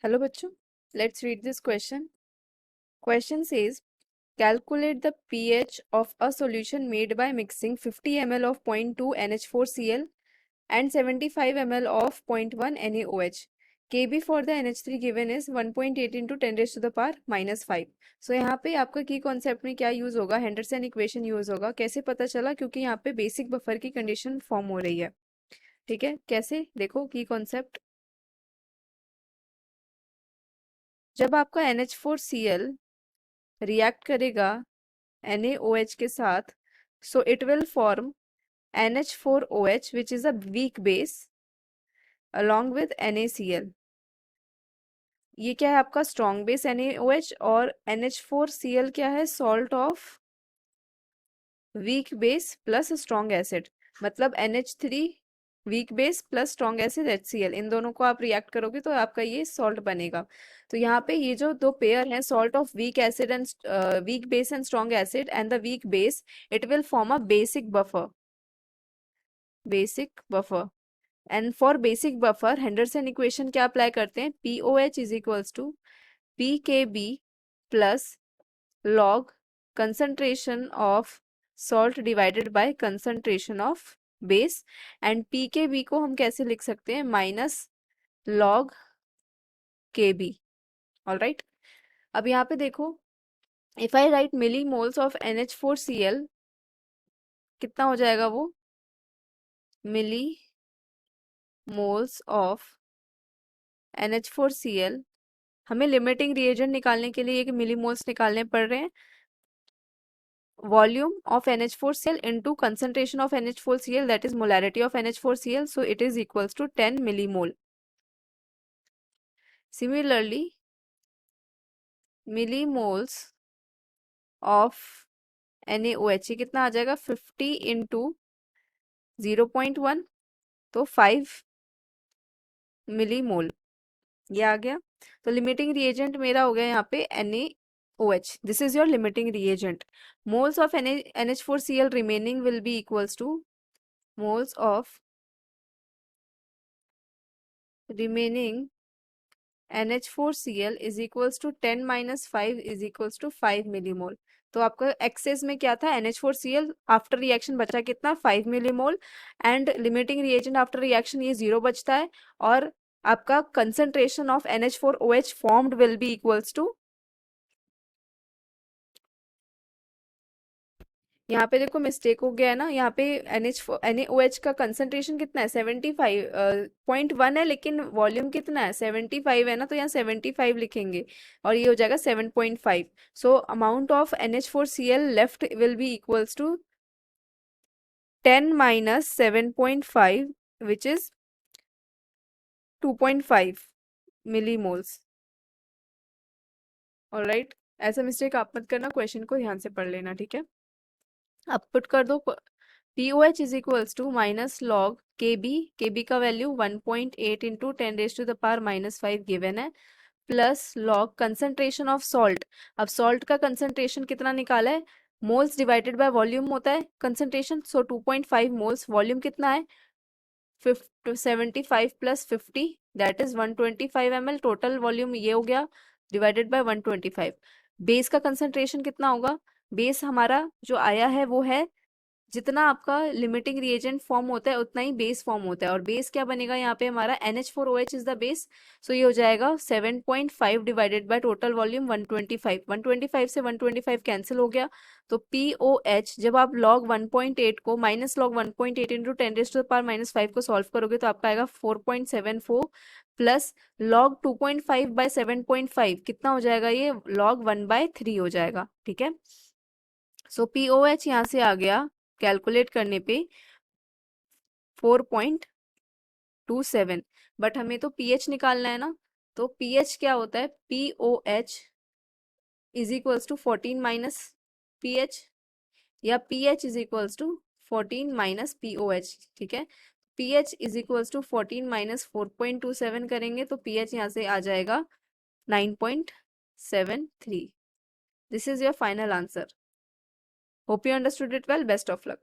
Hello bachcho, let's read this question. Question says, calculate the pH of a solution made by mixing 50 ml of 0.2 NH4Cl and 75 ml of 0.1 NaOH. Kb for the NH3 given is 1.8 into 10 raised to the power minus 5. So यहाँ पे आपका की concept में क्या use होगा, Henderson equation use होगा. कैसे पता चला? क्योंकि यहाँ पे बेसिक बफर की कंडीशन फॉर्म हो रही है. ठीक है, कैसे देखो की कॉन्सेप्ट. जब आपका NH4Cl रिएक्ट करेगा NaOH के साथ, so it will form NH4OH which is a weak base along with NaCl. ये क्या है आपका स्ट्रॉन्ग बेस NaOH और NH4Cl क्या है salt of weak base plus strong acid. मतलब NH3 weak base plus strong acid HCl, इन दोनों को आप रिएक्ट करोगे तो आपका ये सॉल्ट बनेगा. तो यहाँ पे ये जो दो पेयर हैं salt of weak acid and weak base and strong acid and the weak base, it will form a basic buffer. And for basic buffer Henderson equation क्या अप्लाई करते हैं, POH is equals to PKB plus log concentration of salt divided by concentration of base. And PKB को हम कैसे लिख सकते हैं, minus log KB. All right, अब यहाँ पे देखो, if I write milli moles of NH4Cl, कितना हो जाएगा वो, मिली मोल्स ऑफ NH4Cl. हमें लिमिटिंग रिएजेंट निकालने के लिए एक मिली मोल्स निकालने पड़ रहे हैं. volume of NH4Cl into concentration of NH4Cl, that is molarity of NH4Cl, so it is equals to 10 millimole. Similarly, millimoles of NaOH कितना आ जाएगा, 50 into 0.1, तो 5 मिलीमोल ये आ गया. तो लिमिटिंग रिएजेंट मेरा हो गया यहाँ पे NaOH. This is your limiting reagent. Moles of NH4Cl remaining will be equals to moles of remaining NH4Cl is equals to 10 minus 5 is equals to 5 millimole. तो आपका एक्सेस में क्या था, NH4Cl आफ्टर रिएक्शन बचा कितना, 5 millimole. And limiting reagent after reaction ये 0 बचता है. और आपका concentration of NH4OH formed will be equals to, यहाँ पे देखो मिस्टेक हो गया है ना, यहाँ पे NaOH का कंसंट्रेशन कितना है, 75.1 है, लेकिन वॉल्यूम कितना है, 75 है ना, तो यहाँ 75 लिखेंगे और ये हो जाएगा 7.5. So amount of NH4Cl left will be equals to 10 minus 7.5 which is 2.5 millimoles. All right, ऐसा मिस्टेक आप मत करना, क्वेश्चन को ध्यान से पढ़ लेना, ठीक है. अब पुट कर दो, POH is equals to minus log KB का value 1.8 into 10 raise to the power minus 5 given है, plus log concentration of salt. अब सॉल्ट का कंसंट्रेशन कितना निकाला है, मोल्स डिवाइडेड बाय वॉल्यूम होता है कंसंट्रेशन. सो 2.5 मोल्स, वॉल्यूम कितना है 75 plus 50 that is 125 ml. Total volume ये हो गया डिवाइडेड बाय 125. बेस का कंसंट्रेशन कितना होगा, बेस हमारा जो आया है वो है, जितना आपका लिमिटिंग रिएजेंट फॉर्म होता है उतना ही बेस फॉर्म होता है. और बेस क्या बनेगा यहाँ पे हमारा, NH4OH इज द बेस. सो ये हो जाएगा 7.5 डिवाइडेड बाय टोटल वॉल्यूम 125. 125 से 125 कैंसिल हो गया. तो POH जब आप log 1.8 को minus log 1.8 into 10 raise to the power minus 5 को सॉल्व करोगे तो आपका आएगा 4.74 प्लस log 2.5 बाय 7.5 कितना हो जाएगा, ये log 1/3 हो जाएगा, ठीक है. सो POH यहाँ से आ गया कैलकुलेट करने पे 4.27. बट हमें तो pH निकालना है ना, तो pH क्या होता है, POH is equals to 14 minus pH, या pH is equals to 14 minus POH, ठीक है. pH is equals to 14 minus 4.27 करेंगे तो pH यहाँ से आ जाएगा 9.73. This is your final answer. Hope you understood it well. Best of luck.